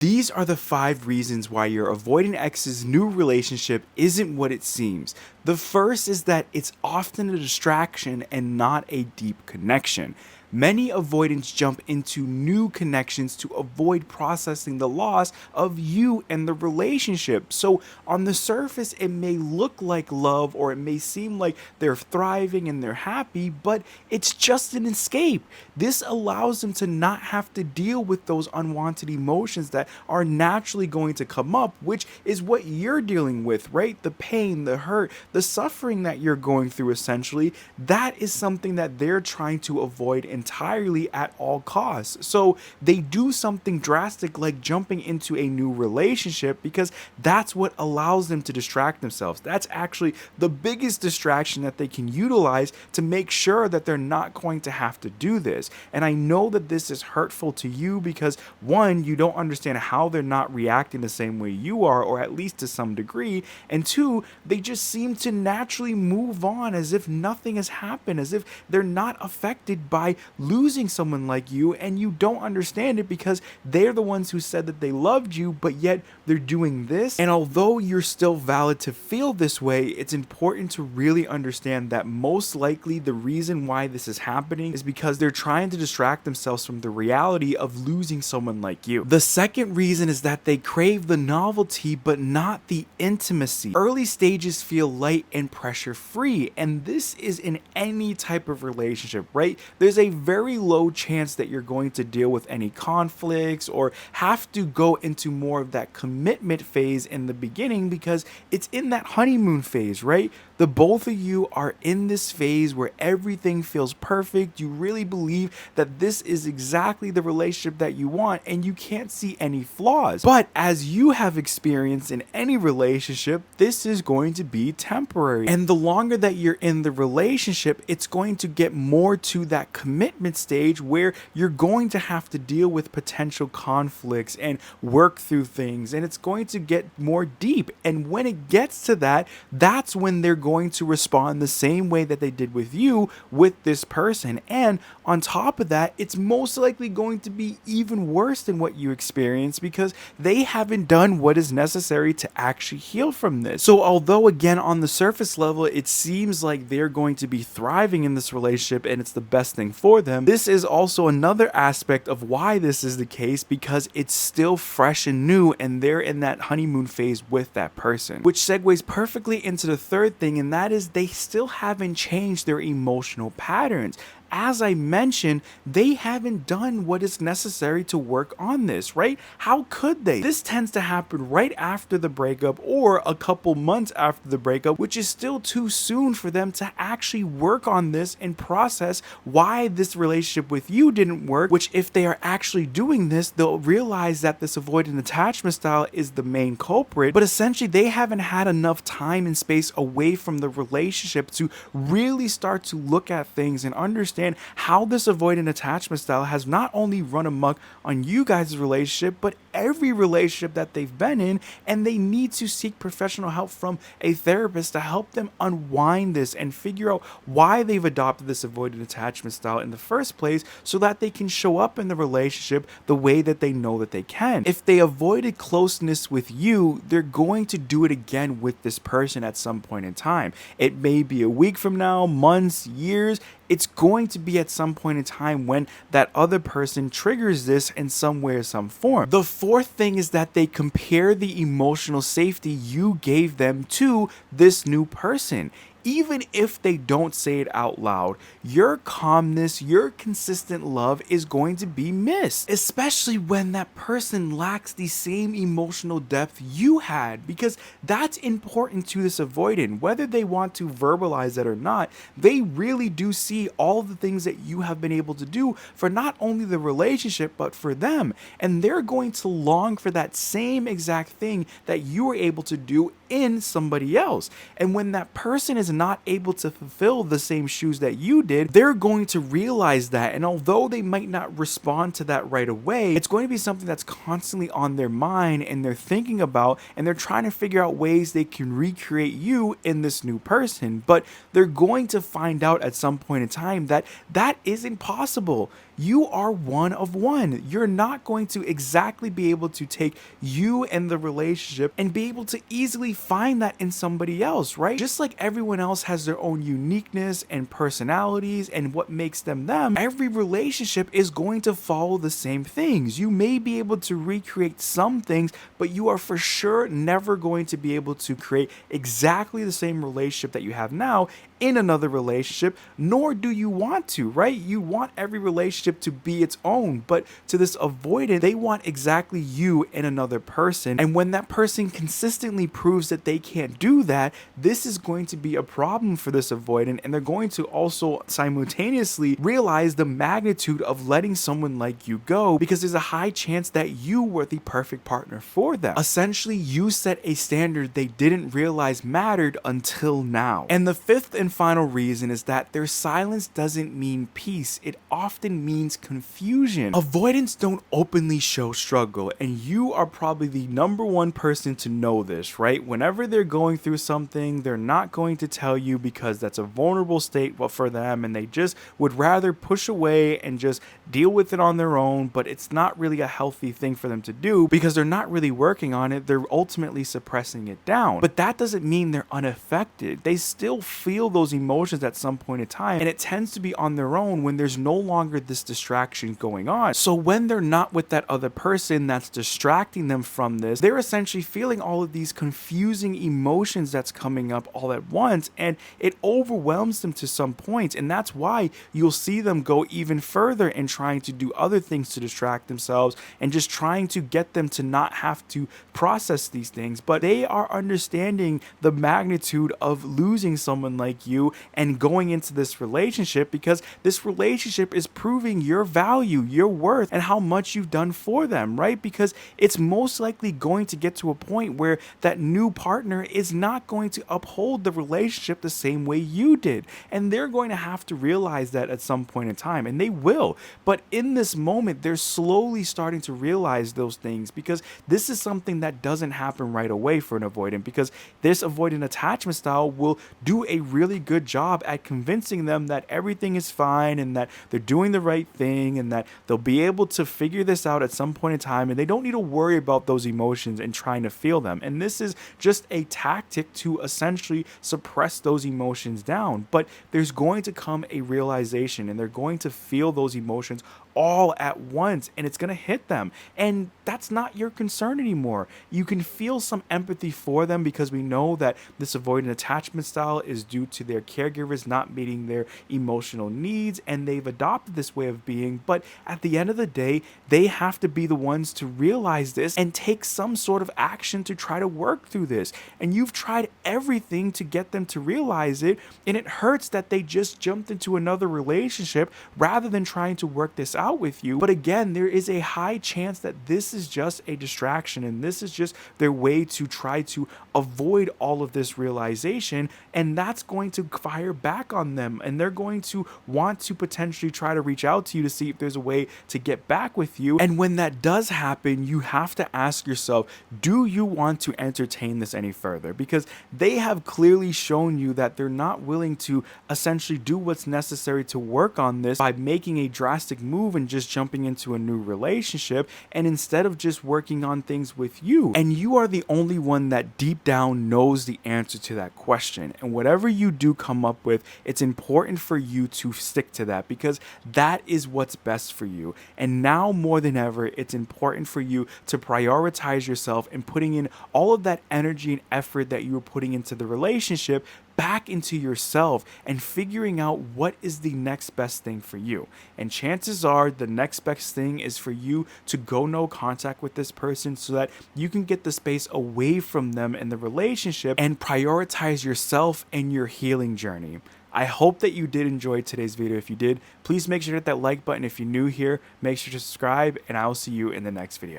These are the 5 reasons why your avoidant ex's new relationship isn't what it seems. The first is that it's often a distraction and not a deep connection. Many avoidants jump into new connections to avoid processing the loss of you and the relationship. So, on the surface, it may look like love or it may seem like they're thriving and they're happy, but it's just an escape. This allows them to not have to deal with those unwanted emotions that are naturally going to come up, which is what you're dealing with, right? The pain, the hurt, the suffering that you're going through, essentially, that is something that they're trying to avoid entirely at all costs. So they do something drastic like jumping into a new relationship because that's what allows them to distract themselves. That's actually the biggest distraction that they can utilize to make sure that they're not going to have to do this. And I know that this is hurtful to you because, one, you don't understand how they're not reacting the same way you are, or at least to some degree, and two, they just seem to naturally move on as if nothing has happened, as if they're not affected by losing someone like you, and you don't understand it because they're the ones who said that they loved you, but yet they're doing this. And although you're still valid to feel this way, it's important to really understand that most likely the reason why this is happening is because they're trying to distract themselves from the reality of losing someone like you. The second reason is that they crave the novelty but not the intimacy. Early stages feel light and pressure free, and this is in any type of relationship, right? There's a very low chance that you're going to deal with any conflicts or have to go into more of that commitment phase in the beginning because it's in that honeymoon phase, right? The both of you are in this phase where everything feels perfect. You really believe that this is exactly the relationship that you want and you can't see any flaws. But as you have experienced in any relationship, this is going to be temporary. And the longer that you're in the relationship, it's going to get more to that commitment stage where you're going to have to deal with potential conflicts and work through things, and it's going to get more deep. And when it gets to that, that's when they're going to respond the same way that they did with you with this person. And on top of that, it's most likely going to be even worse than what you experienced because they haven't done what is necessary to actually heal from this. So although again on the surface level it seems like they're going to be thriving in this relationship and it's the best thing for them, this is also another aspect of why this is the case because it's still fresh and new and they're in that honeymoon phase with that person. Which segues perfectly into the third thing, and that is they still haven't changed their emotional patterns. As I mentioned, they haven't done what is necessary to work on this, right? How could they? This tends to happen right after the breakup or a couple months after the breakup, which is still too soon for them to actually work on this and process why this relationship with you didn't work, which if they are actually doing this, they'll realize that this avoidant attachment style is the main culprit, but essentially they haven't had enough time and space away from the relationship to really start to look at things and understand how this avoidant attachment style has not only run amok on you guys' relationship, but every relationship that they've been in, and they need to seek professional help from a therapist to help them unwind this and figure out why they've adopted this avoidant attachment style in the first place so that they can show up in the relationship the way that they know that they can. If they avoided closeness with you, they're going to do it again with this person at some point in time. It may be a week from now, months, years. It's going to be at some point in time when that other person triggers this in some way or some form. The fourth thing is that they compare the emotional safety you gave them to this new person. Even if they don't say it out loud, your calmness, your consistent love is going to be missed, especially when that person lacks the same emotional depth you had, because that's important to this avoidant. Whether they want to verbalize it or not, they really do see all the things that you have been able to do for not only the relationship, but for them. And they're going to long for that same exact thing that you were able to do in somebody else. And when that person is not able to fulfill the same shoes that you did, they're going to realize that. And although they might not respond to that right away, it's going to be something that's constantly on their mind and they're thinking about, and they're trying to figure out ways they can recreate you in this new person. But they're going to find out at some point in time that that isn't possible. you are one of one. You're not going to exactly be able to take you and the relationship and be able to easily find that in somebody else, right? Just like everyone else has their own uniqueness and personalities and what makes them them, every relationship is going to follow the same things. You may be able to recreate some things, but you are for sure never going to be able to create exactly the same relationship that you have now in another relationship, nor do you want to, right? You want every relationship to be its own, but to this avoidant, they want exactly you in another person. And when that person consistently proves that they can't do that, this is going to be a problem for this avoidant, and they're going to also simultaneously realize the magnitude of letting someone like you go, because there's a high chance that you were the perfect partner for them. Essentially, you set a standard they didn't realize mattered until now. And the fifth and final reason is that their silence doesn't mean peace. It often means confusion. Avoidants don't openly show struggle, and you are probably the number one person to know this, right? Whenever they're going through something, they're not going to tell you because that's a vulnerable state for them, and they just would rather push away and just deal with it on their own, but it's not really a healthy thing for them to do because they're not really working on it. They're ultimately suppressing it down. But that doesn't mean they're unaffected. They still feel those emotions at some point in time, and it tends to be on their own when there's no longer this distraction going on. So when they're not with that other person that's distracting them from this, they're essentially feeling all of these confusing emotions that's coming up all at once, and it overwhelms them to some point. And that's why you'll see them go even further in trying to do other things to distract themselves and just trying to get them to not have to process these things. But they are understanding the magnitude of losing someone like you and going into this relationship, because this relationship is proving your value, your worth, and how much you've done for them, right? Because it's most likely going to get to a point where that new partner is not going to uphold the relationship the same way you did, and they're going to have to realize that at some point in time, and they will. But in this moment, they're slowly starting to realize those things, because this is something that doesn't happen right away for an avoidant, because this avoidant attachment style will do a really good job at convincing them that everything is fine and that they're doing the right thing and that they'll be able to figure this out at some point in time, and they don't need to worry about those emotions and trying to feel them. And this is just a tactic to essentially suppress those emotions down. But there's going to come a realization, and they're going to feel those emotions all at once, and it's going to hit them, and that's not your concern anymore. You can feel some empathy for them, because we know that this avoidant attachment style is due to their caregivers not meeting their emotional needs, and they've adopted this way of being. But at the end of the day, they have to be the ones to realize this and take some sort of action to try to work through this. And you've tried everything to get them to realize it, and it hurts that they just jumped into another relationship rather than trying to work this out with you. But again, there is a high chance that this is just a distraction, and this is just their way to try to avoid all of this realization, and that's going to fire back on them, and they're going to want to potentially try to reach out to you to see if there's a way to get back with you. And when that does happen, you have to ask yourself, do you want to entertain this any further? Because they have clearly shown you that they're not willing to essentially do what's necessary to work on this by making a drastic move and just jumping into a new relationship, and instead of just working on things with you. And you are the only one that deep down knows the answer to that question. And whatever you do come up with, it's important for you to stick to that, because that is what's best for you. And now more than ever, it's important for you to prioritize yourself and putting in all of that energy and effort that you were putting into the relationship back into yourself and figuring out what is the next best thing for you. And chances are the next best thing is for you to go no contact with this person, so that you can get the space away from them in the relationship and prioritize yourself and your healing journey. I hope that you did enjoy today's video. If you did, please make sure to hit that like button. If you're new here, make sure to subscribe, and I will see you in the next video.